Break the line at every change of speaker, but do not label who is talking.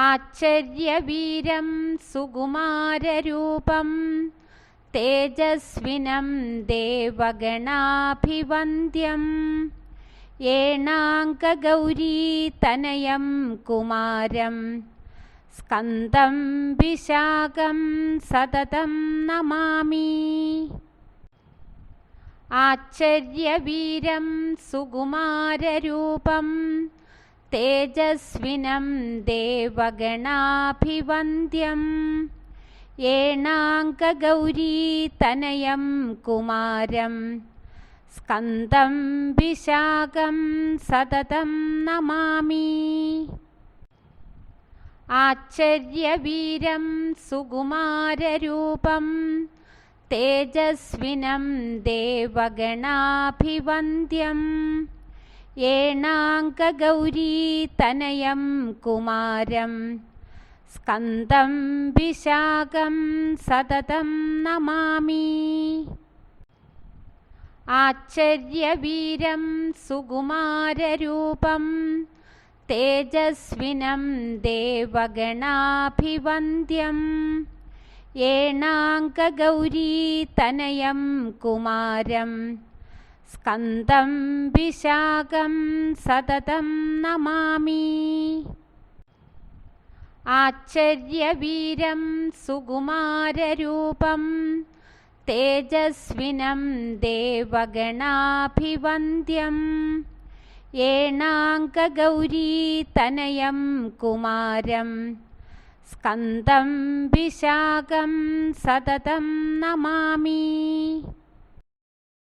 ആശ്ചര്യവീരം സുകുമാരരൂപം തേജസ്വിനം ദേവഗണാഭിവന്ദ്യം ഏണാങ്കഗൗരീതനയം കുമാരം സ്കന്ദം വിശാഖം സതതം നമാമി. ആശ്ചര്യവീരം സുകുമാരരൂപം തേജസ്വിനം ദേവഗണാഭിവന്ദ്യം ഏണാങ്കഗൗരീതനയം കുമാരം സ്കന്ദം വിശാഖം സതതം നമാമി. ആശ്ചര്യവീരം സുകുമാരരൂപം തേജസ്വിനം ദേവഗണാഭിവന്ദ്യം ഏണാങ്കഗൗരീതനയം കുമാരം സ്കന്ദം വിശാഖം സതതം നമാമി. ആശ്ചര്യവീരം സുകുമാരരൂപം തേജസ്വിനം ദേവഗണാഭിവന്ദ്യം ഏണാങ്കഗൗരീതനയം കുമാരം സ്കന്ദം വിശാഖം സതതം നമാമി. ആശ്ചര്യവീരം സുകുമാരരൂപം തേജസ്വിനം ദേവഗണാഭിവന്ദ്യം ഏണാങ്കഗൗരീതനയം കുമാരം സ്കന്ദം വിശാഖം സതതം നമാമി.